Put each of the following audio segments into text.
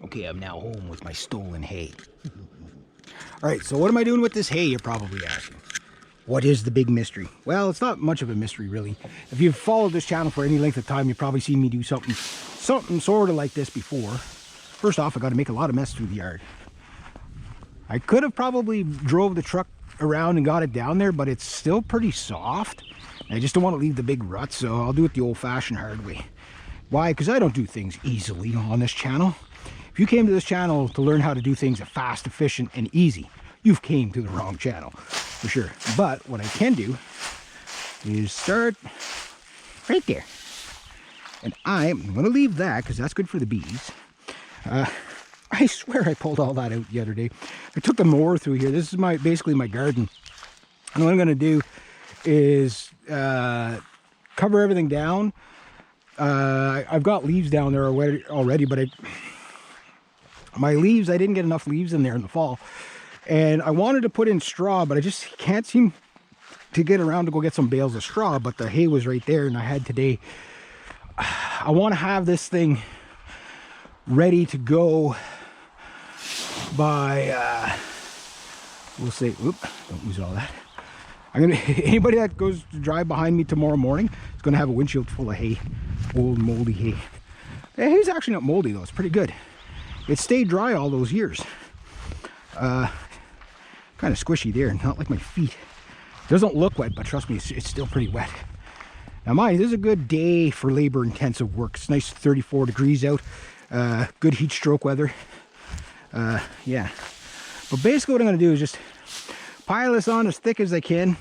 Okay, I'm now home with my stolen hay. Alright, so what am I doing with this hay, you're probably asking? What is the big mystery? Well, it's not much of a mystery, really. If you've followed this channel for any length of time, you've probably seen me do something sort of like this before. First off, I got to make a lot of mess through the yard. I could have probably drove the truck around and got it down there, but it's still pretty soft. I just don't want to leave the big ruts, so I'll do it the old-fashioned hard way. Why? Because I don't do things easily on this channel. If you came to this channel to learn how to do things fast, efficient, and easy, you've came to the wrong channel, for sure. But what I can do is start right there. And I'm going to leave that, because that's good for the bees. I swear I pulled all that out the other day. I took the mower through here. This is basically my garden. And what I'm going to do is cover everything down. I've got leaves down there already, but my leaves, I didn't get enough leaves in there in the fall. And I wanted to put in straw, but I just can't seem to get around to go get some bales of straw. But the hay was right there, and I had today. I want to have this thing ready to go by, we'll say, whoop, don't lose all that. Anybody that goes to drive behind me tomorrow morning is going to have a windshield full of hay, old moldy hay. The hay's actually not moldy though, it's pretty good. It stayed dry all those years. Kind of squishy there, not like my feet. It doesn't look wet, but trust me, it's still pretty wet. Now mind, this is a good day for labor intensive work. It's nice 34 degrees out, good heat stroke weather. Yeah, but basically what I'm going to do is just pile this on as thick as I can.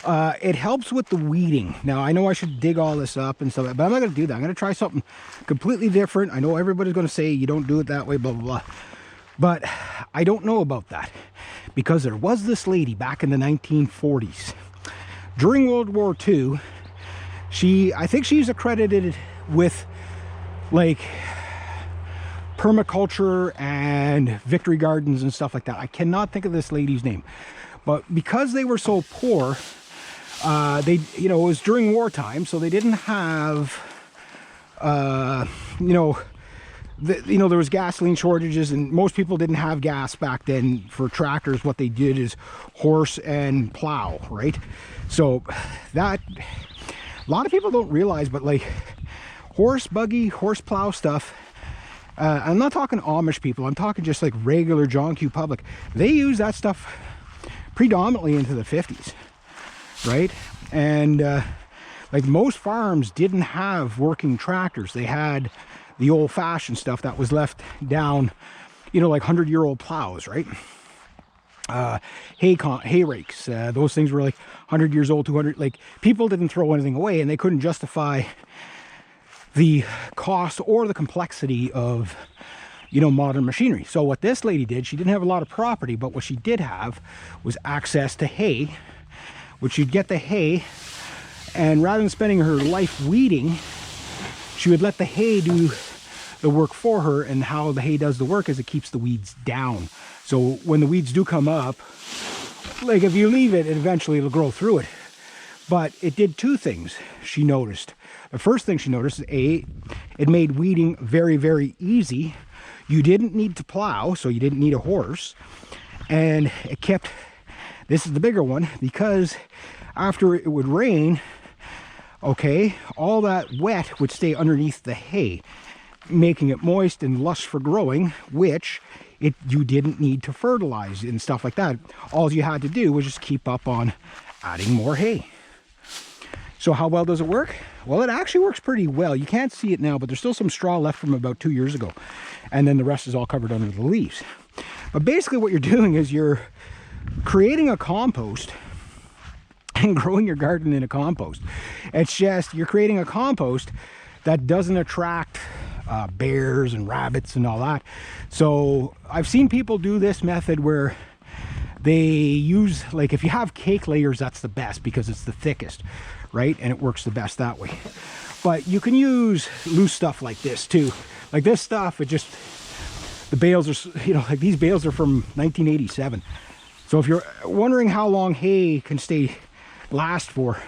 It helps with the weeding. Now, I know I should dig all this up and stuff, but I'm not going to do that. I'm going to try something completely different. I know everybody's going to say you don't do it that way, blah, blah, blah. But I don't know about that, because there was this lady back in the 1940s. During World War II, I think she's accredited with, like, permaculture and victory gardens and stuff like that. I cannot think of this lady's name, but because they were so poor, it was during wartime, so they didn't have, there was gasoline shortages, and most people didn't have gas back then for tractors. What they did is horse and plow, right? So that, a lot of people don't realize, but like horse buggy, horse plow stuff, I'm not talking Amish people, I'm talking just like regular John Q. Public. They use that stuff predominantly into the 50s, right? And like most farms didn't have working tractors. They had the old-fashioned stuff that was left down, like 100-year-old plows, right? Hay rakes, those things were like 100 years old, 200, like people didn't throw anything away, and they couldn't justify the cost or the complexity of, modern machinery. So what this lady did, she didn't have a lot of property, but what she did have was access to hay, which she'd get the hay, and rather than spending her life weeding, she would let the hay do the work for her. And how the hay does the work is it keeps the weeds down. So when the weeds do come up, like if you leave it, eventually it'll grow through it. But it did two things she noticed. The first thing she noticed is it made weeding very, very easy. You didn't need to plow, so you didn't need a horse. And it kept, this is the bigger one, because after it would rain, okay, all that wet would stay underneath the hay, making it moist and lush for growing, which you didn't need to fertilize and stuff like that. All you had to do was just keep up on adding more hay. So how well does it work? Well, it actually works pretty well. You can't see it now, but there's still some straw left from about 2 years ago. And then the rest is all covered under the leaves. But basically what you're doing is you're creating a compost and growing your garden in a compost. It's just, you're creating a compost that doesn't attract bears and rabbits and all that. So I've seen people do this method where they use, like if you have cake layers, that's the best because it's the thickest, right? And it works the best that way. But you can use loose stuff like this too. Like this stuff, it just, the bales are, like these bales are from 1987. So if you're wondering how long hay can last for,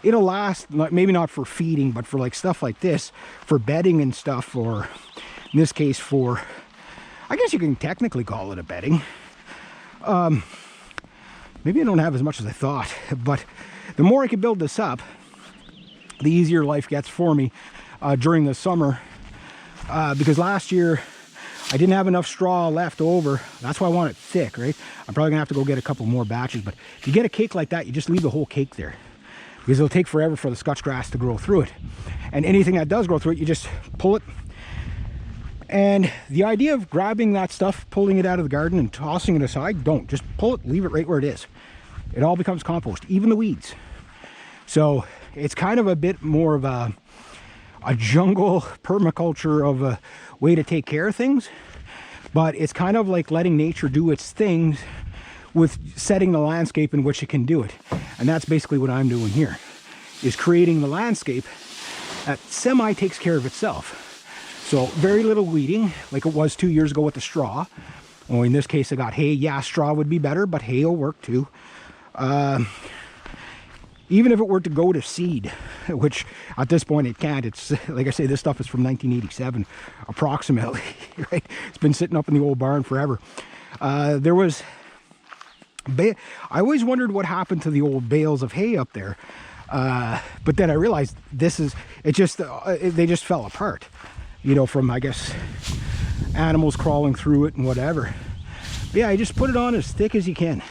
it'll last, maybe not for feeding, but for like stuff like this, for bedding and stuff, or in this case for, I guess you can technically call it a bedding. Maybe I don't have as much as I thought, but the more I can build this up, the easier life gets for me during the summer, because last year I didn't have enough straw left over. That's why I want it thick, right? I'm probably gonna have to go get a couple more batches, but if you get a cake like that, you just leave the whole cake there, because it'll take forever for the Scotch grass to grow through it. And anything that does grow through it, you just pull it. And the idea of grabbing that stuff, pulling it out of the garden and tossing it aside, don't. Just pull it, leave it right where it is. It all becomes compost, even the weeds. So it's kind of a bit more of a jungle permaculture of a way to take care of things, but it's kind of like letting nature do its things with setting the landscape in which it can do it. And that's basically what I'm doing here, is creating the landscape that semi takes care of itself. So very little weeding, like it was 2 years ago with the straw. Or in this case I got hay. Yeah, straw would be better, but hay will work too. Even if it were to go to seed, which at this point it can't. It's like I say, this stuff is from 1987 approximately, right? It's been sitting up in the old barn forever. There was I always wondered what happened to the old bales of hay up there, but then I realized this is they just fell apart, you know, from, I guess, animals crawling through it and whatever. But yeah, I just put it on as thick as you can.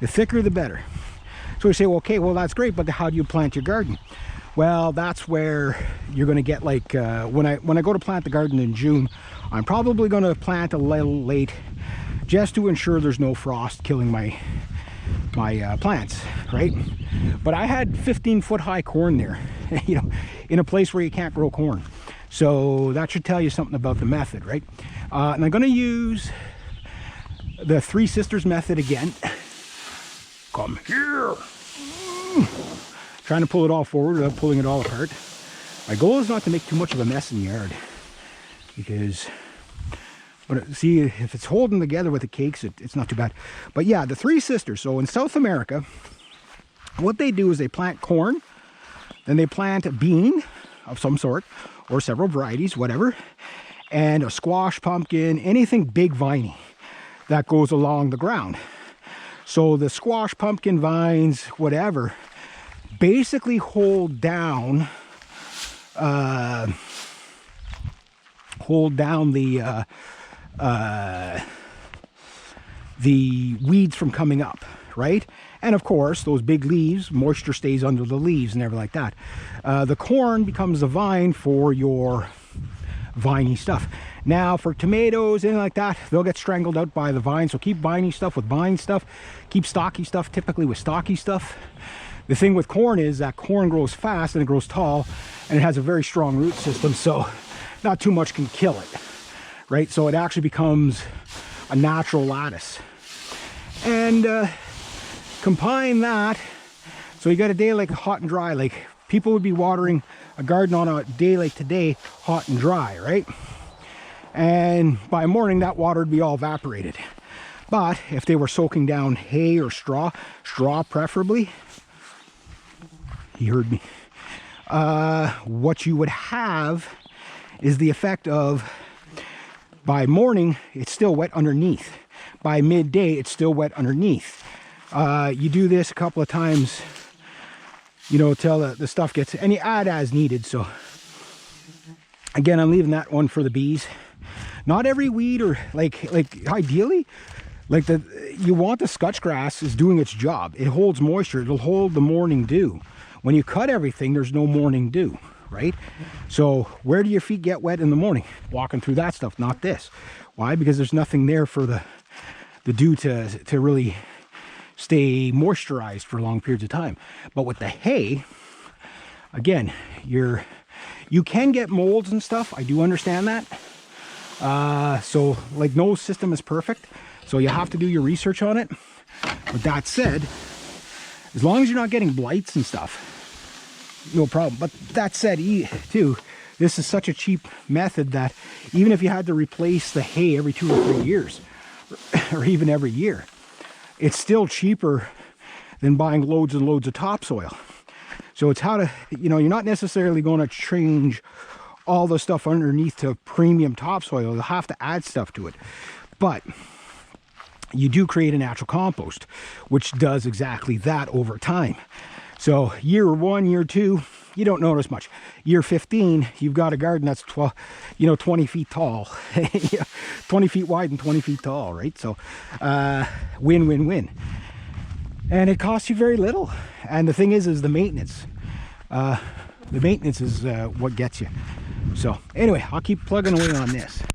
The thicker the better. So you say, well, okay, well that's great, but how do you plant your garden? Well, that's where you're going to get, like, when I go to plant the garden in June, I'm probably going to plant a little late, just to ensure there's no frost killing my plants, right? But I had 15-foot high corn there, you know, in a place where you can't grow corn. So that should tell you something about the method, right? And I'm going to use the Three Sisters method again. Come here. Trying to pull it all forward without pulling it all apart. My goal is not to make too much of a mess in the yard, because, but see, if it's holding together with the cakes, it's not too bad. But yeah, the Three Sisters. So in South America, what they do is they plant corn, then they plant a bean of some sort, or several varieties, whatever, and a squash, pumpkin, anything big viney that goes along the ground. So the squash, pumpkin, vines, whatever, basically hold down the weeds from coming up, right? And of course, those big leaves, moisture stays under the leaves and everything like that. The corn becomes the vine for your viney stuff. Now for tomatoes, anything like that, they'll get strangled out by the vine. So keep viney stuff with vine stuff, keep stocky stuff typically with stocky stuff. The thing with corn is that corn grows fast and it grows tall, and it has a very strong root system, so not too much can kill it, right? So it actually becomes a natural lattice. And combine that, so you got a day like hot and dry, like people would be watering a garden on a day like today, hot and dry, right? And by morning that water would be all evaporated. But if they were soaking down hay or straw preferably, he heard me, what you would have is the effect of, by morning it's still wet underneath, by midday it's still wet underneath. You do this a couple of times, you know, till the stuff gets, and you add as needed. So again, I'm leaving that one for the bees. Not every weed, or like ideally, like you want the Scotch grass is doing its job. It holds moisture, it'll hold the morning dew. When you cut everything, there's no morning dew, right? So where do your feet get wet in the morning? Walking through that stuff, not this. Why? Because there's nothing there for the dew to really stay moisturized for long periods of time. But with the hay, again, you can get molds and stuff. I do understand that. So like no system is perfect, so you have to do your research on it. But that said, as long as you're not getting blights and stuff, no problem. But that said, too, this is such a cheap method that even if you had to replace the hay every 2 or 3 years, or even every year, it's still cheaper than buying loads and loads of topsoil. So it's how to, you know, you're not necessarily going to change all the stuff underneath to premium topsoil. You'll have to add stuff to it. But you do create a natural compost, which does exactly that over time. So year 1, year 2, you don't notice much. Year 15, you've got a garden that's 20 feet tall, 20 feet wide and 20 feet tall, right? So win, win, win. And it costs you very little. And the thing is the maintenance. The maintenance is what gets you. So anyway, I'll keep plugging away on this.